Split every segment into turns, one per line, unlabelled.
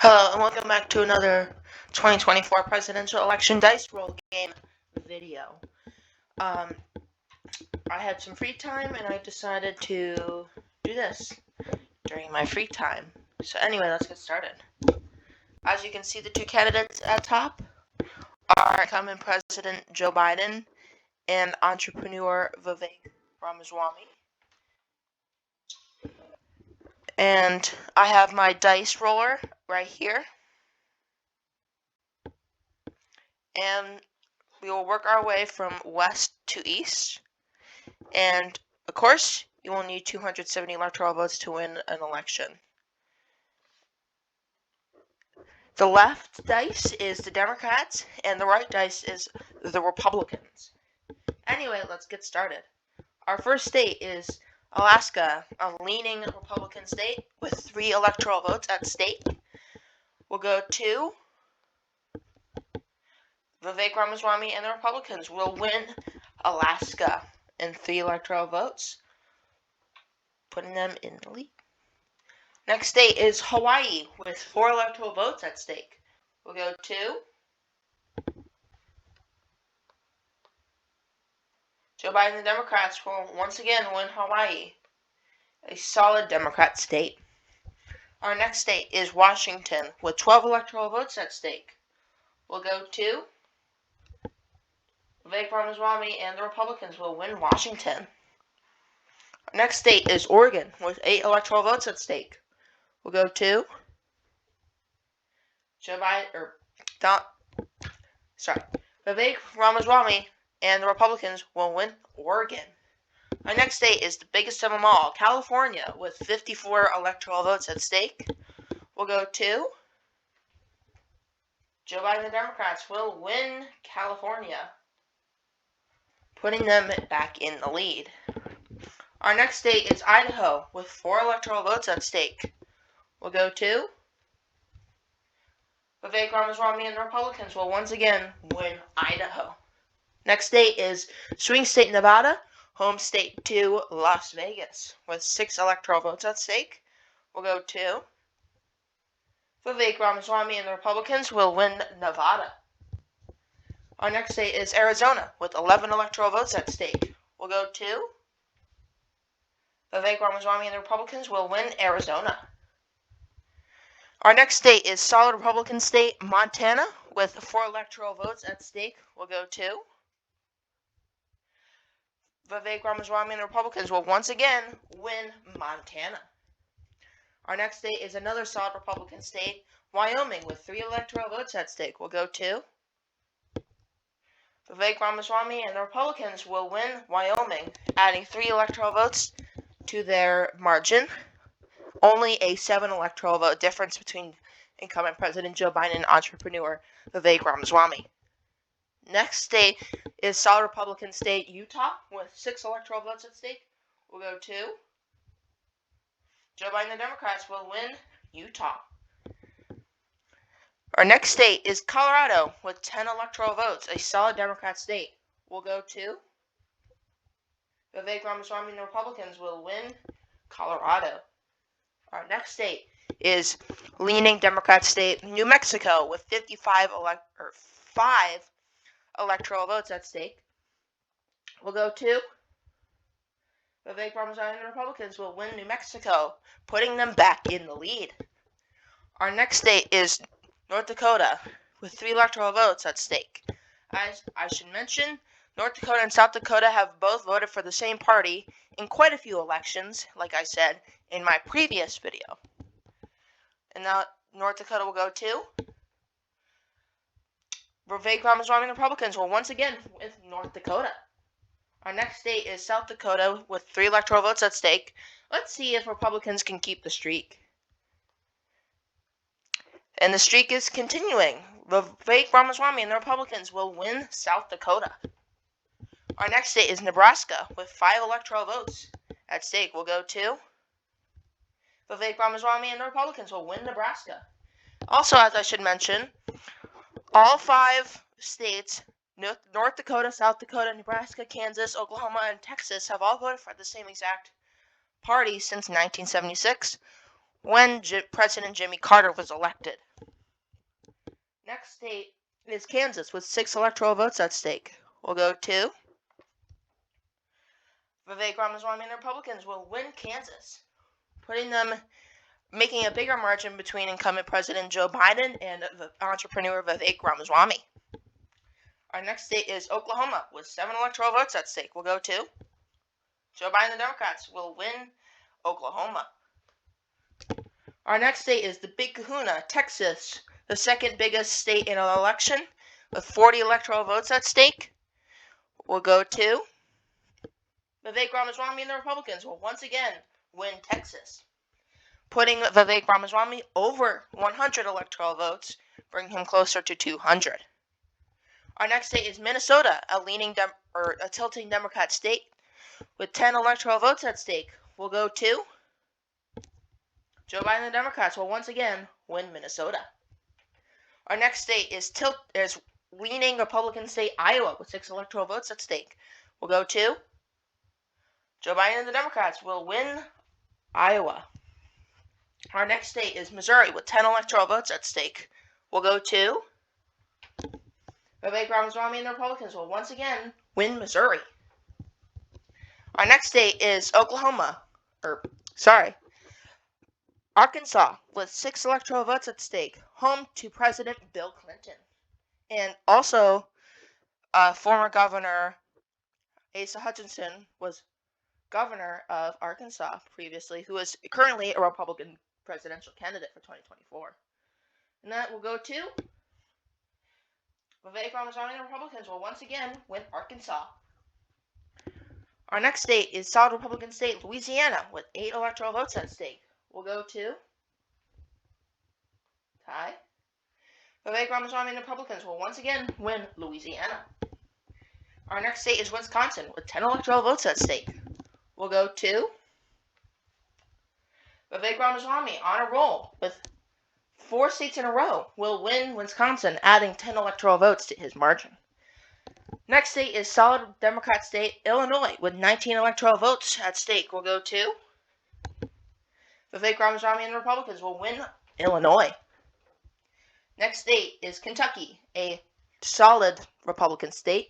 Hello, and welcome back to another 2024 presidential election dice roll game video. I had some free time, and I decided to do this during my free time. So anyway, let's get started. As you can see, the two candidates at top are incumbent President Joe Biden and entrepreneur Vivek Ramaswamy. And I have my dice roller right here. And we will work our way from west to east. And, of course, you will need 270 electoral votes to win an election. The left dice is the Democrats, and the right dice is the Republicans. Anyway, let's get started. Our first state is Alaska, a leaning Republican state with 3 electoral votes at stake. We'll go to Vivek Ramaswamy and the Republicans will win Alaska in 3 electoral votes, putting them in the lead. Next state is Hawaii with 4 electoral votes at stake. We'll go to Joe Biden and the Democrats will once again win Hawaii, a solid Democrat state. Our next state is Washington with 12 electoral votes at stake. We'll go to Vivek Ramaswamy and the Republicans will win Washington. Our next state is Oregon with 8 electoral votes at stake. We'll go to Vivek Ramaswamy and the Republicans will win Oregon. Our next state is the biggest of them all, California, with 54 electoral votes at stake. We'll go to Joe Biden and the Democrats will win California, putting them back in the lead. Our next state is Idaho, with 4 electoral votes at stake. We'll go to Vivek Ramaswamy and the Republicans will once again win Idaho. Next state is swing state Nevada, home state to Las Vegas, with 6 electoral votes at stake. We'll go to Vivek Ramaswamy and the Republicans will win Nevada. Our next state is Arizona, with 11 electoral votes at stake. We'll go to Vivek Ramaswamy and the Republicans will win Arizona. Our next state is solid Republican state, Montana, with 4 electoral votes at stake. We'll go to Vivek Ramaswamy and the Republicans will once again win Montana. Our next state is another solid Republican state, Wyoming, with 3 electoral votes at stake. We'll go to Vivek Ramaswamy and the Republicans will win Wyoming, adding 3 electoral votes to their margin. Only a 7 electoral vote difference between incumbent President Joe Biden and entrepreneur Vivek Ramaswamy. Next state is solid Republican state Utah with 6 electoral votes at stake. We'll go to Joe Biden and the Democrats will win Utah. Our next state is Colorado with 10 electoral votes, a solid Democrat state. We'll go to Vivek Ramaswamy and the Republicans will win Colorado. Our next state is leaning Democrat state New Mexico with 5 electoral votes at stake. We'll go to Vivek Ramaswamy and the Republicans will win New Mexico, putting them back in the lead. Our next state is North Dakota with 3 electoral votes at stake. As I should mention, North Dakota and South Dakota have both voted for the same party in quite a few elections, like I said in my previous video. And now North Dakota will go to Vivek Ramaswamy and the Republicans will once again with North Dakota. Our next state is South Dakota with 3 electoral votes at stake. Let's see if Republicans can keep the streak. And the streak is continuing. Vivek Ramaswamy and the Republicans will win South Dakota. Our next state is Nebraska with 5 electoral votes at stake. We'll go to Vivek Ramaswamy and the Republicans will win Nebraska. Also, as I should mention, all 5 states, North Dakota, South Dakota, Nebraska, Kansas, Oklahoma, and Texas, have all voted for the same exact party since 1976, when President Jimmy Carter was elected. Next state is Kansas with 6 electoral votes at stake. We'll go to Vivek Ramaswamy and the Republicans will win Kansas, making a bigger margin between incumbent President Joe Biden and entrepreneur Vivek Ramaswamy. Our next state is Oklahoma with 7 electoral votes at stake. We'll go to Joe Biden and the Democrats will win Oklahoma. Our next state is the Big Kahuna, Texas, the second biggest state in an election with 40 electoral votes at stake. We'll go to Vivek Ramaswamy and the Republicans will once again win Texas, putting Vivek Ramaswamy over 100 electoral votes, bringing him closer to 200. Our next state is Minnesota, a tilting Democrat state with 10 electoral votes at stake. We'll go to Joe Biden and the Democrats will once again win Minnesota. Our next state is leaning Republican state Iowa with 6 electoral votes at stake. We'll go to Joe Biden and the Democrats will win Iowa. Our next state is Missouri with 10 electoral votes at stake. We'll go to Vivek Ramaswamy and the Republicans will once again win Missouri. Our next state is Arkansas with 6 electoral votes at stake, home to President Bill Clinton. And also, former Governor Asa Hutchinson was governor of Arkansas previously, who is currently a Republican presidential candidate for 2024. And that will go to Vivek Ramaswamy and the Republicans will once again win Arkansas. Our next state is solid Republican state Louisiana with 8 electoral votes at stake. We'll go to Vivek Ramaswamy and the Republicans will once again win Louisiana. Our next state is Wisconsin with 10 electoral votes at stake. We'll go to Vivek Ramaswamy on a roll with 4 states in a row will win Wisconsin, adding 10 electoral votes to his margin. Next state is solid Democrat state Illinois with 19 electoral votes at stake. We'll go to Vivek Ramaswamy and the Republicans will win Illinois. Next state is Kentucky, a solid Republican state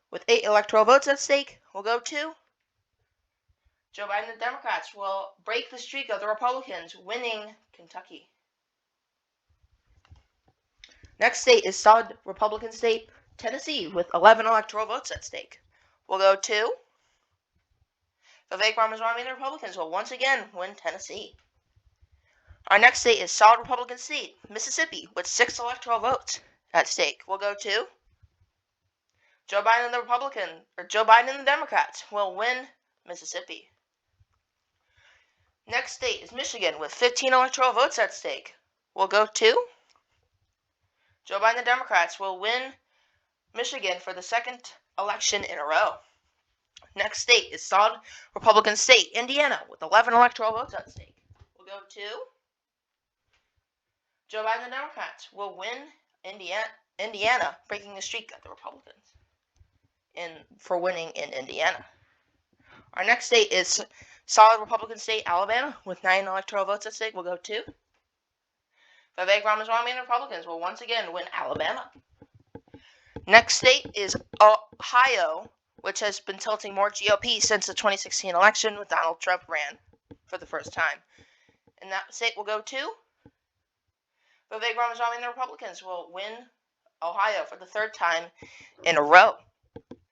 with 8 electoral votes at stake. We'll go to Joe Biden and the Democrats will break the streak of the Republicans, winning Kentucky. Next state is solid Republican state Tennessee with 11 electoral votes at stake. We'll go to Vivek Ramaswamy and the Republicans will once again win Tennessee. Our next state is solid Republican state Mississippi with 6 electoral votes at stake. We'll go to Joe Biden and the Democrats will win Mississippi. Next state is Michigan with 15 electoral votes at stake. We'll go to Joe Biden and the Democrats will win Michigan for the second election in a row. Next state is solid Republican state Indiana with 11 electoral votes at stake. We'll go to Joe Biden and the Democrats will win Indiana, breaking the streak of the Republicans for winning in Indiana. Our next state is solid Republican state Alabama with 9 electoral votes at stake. We'll go to Vivek Ramaswamy and the Republicans will once again win Alabama. Next state is Ohio, which has been tilting more GOP since the 2016 election with Donald Trump ran for the first time. And that state will go to Vivek Ramaswamy and the Republicans will win Ohio for the 3rd time in a row.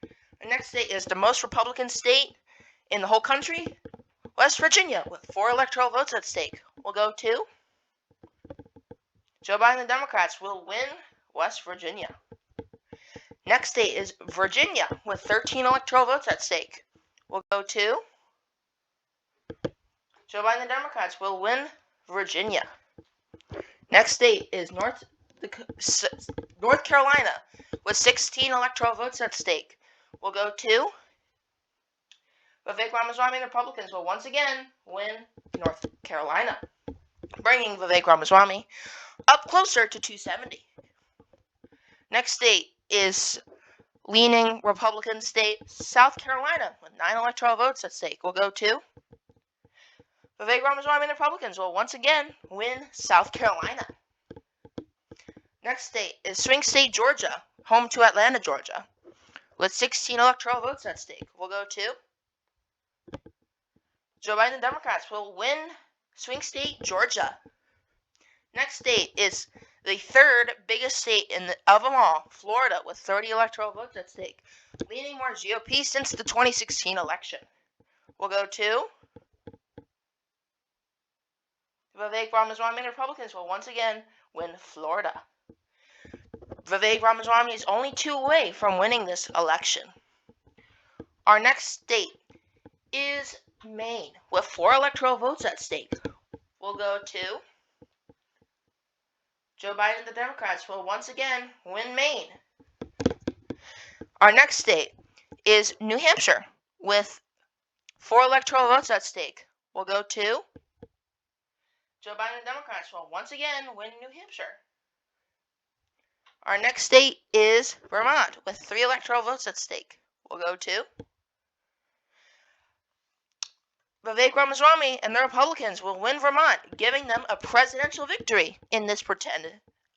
The next state is the most Republican state in the whole country, West Virginia, with 4 electoral votes at stake. We'll go to Joe Biden and the Democrats will win West Virginia. Next state is Virginia with 13 electoral votes at stake. We'll go to Joe Biden and the Democrats will win Virginia. Next state is North Carolina with 16 electoral votes at stake. We'll go to Vivek Ramaswamy and the Republicans will once again win North Carolina, bringing Vivek Ramaswamy up closer to 270. Next state is leaning Republican state South Carolina with 9 electoral votes at stake. We'll go to Vivek Ramaswamy and the Republicans will once again win South Carolina. Next state is swing state Georgia, home to Atlanta, Georgia, with 16 electoral votes at stake. We'll go to Joe Biden and Democrats will win swing state Georgia. Next state is the third biggest state of them all, Florida, with 30 electoral votes at stake, leaning more GOP since the 2016 election. We'll go to Vivek Ramaswamy and Republicans will once again win Florida. Vivek Ramaswamy is only 2 away from winning this election. Our next state is Maine, with 4 electoral votes at stake. We'll go to Joe Biden and the Democrats will once again win Maine. Our next state is New Hampshire, with 4 electoral votes at stake. We'll go to Joe Biden and Democrats will once again win New Hampshire. Our next state is Vermont, with 3 electoral votes at stake. We'll go to Vivek Ramaswamy and the Republicans will win Vermont, giving them a presidential victory in this pretend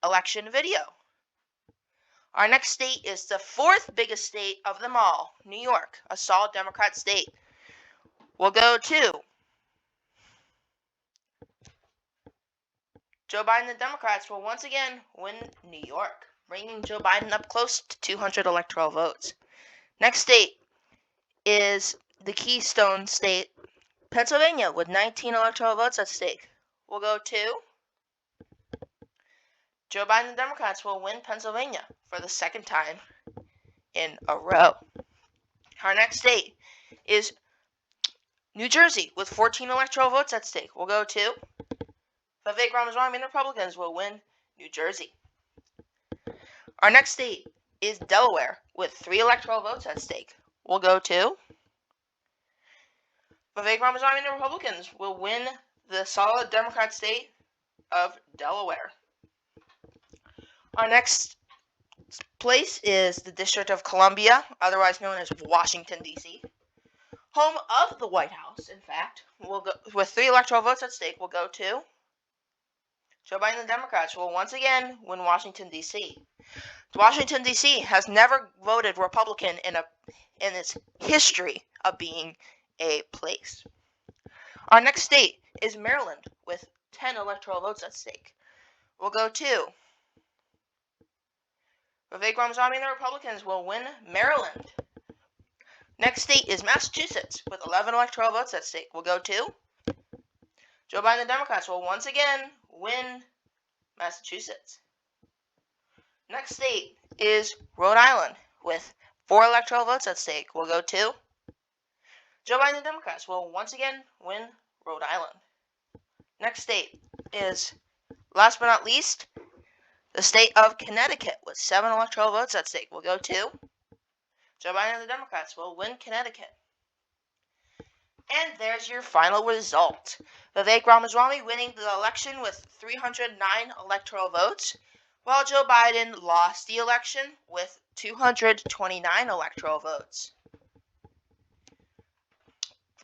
election video. Our next state is the 4th biggest state of them all, New York, a solid Democrat state. We'll go to Joe Biden and the Democrats will once again win New York, bringing Joe Biden up close to 200 electoral votes. Next state is the Keystone State, Pennsylvania, with 19 electoral votes at stake. We'll go to Joe Biden and the Democrats will win Pennsylvania for the 2nd time in a row. Our next state is New Jersey, with 14 electoral votes at stake. We'll go to Vivek Ramaswamy and the Republicans will win New Jersey. Our next state is Delaware, with 3 electoral votes at stake. We'll go to Vivek Ramaswamy and the Republicans will win the solid Democrat state of Delaware. Our next place is the District of Columbia, otherwise known as Washington, D.C., home of the White House, in fact. We'll go, with 3 electoral votes at stake, we'll go to Joe Biden and the Democrats will once again win Washington, D.C. Washington, D.C. has never voted Republican in its history of being a place. Our next state is Maryland, with 10 electoral votes at stake. We'll go to Vivek Ramaswamy and the Republicans will win Maryland. Next state is Massachusetts, with 11 electoral votes at stake. We'll go to Joe Biden and the Democrats will once again win Massachusetts. Next state is Rhode Island, with 4 electoral votes at stake. We'll go to Joe Biden and the Democrats will once again win Rhode Island. Next state is, last but not least, the state of Connecticut, with 7 electoral votes at stake. We'll go to Joe Biden and the Democrats will win Connecticut. And there's your final result. Vivek Ramaswamy winning the election with 309 electoral votes, while Joe Biden lost the election with 229 electoral votes.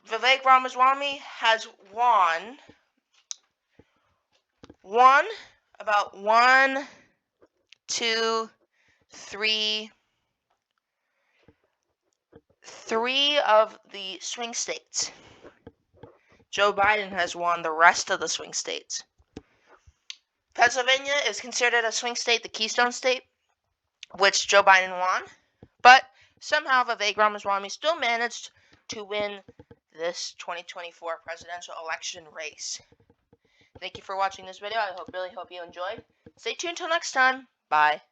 Vivek Ramaswamy has won about 3 of the swing states. Joe Biden has won the rest of the swing states. Pennsylvania is considered a swing state, the Keystone State, which Joe Biden won, but somehow Vivek Ramaswamy still managed to win this 2024 presidential election race. Thank you for watching this video. I really hope you enjoyed. Stay tuned till next time. Bye.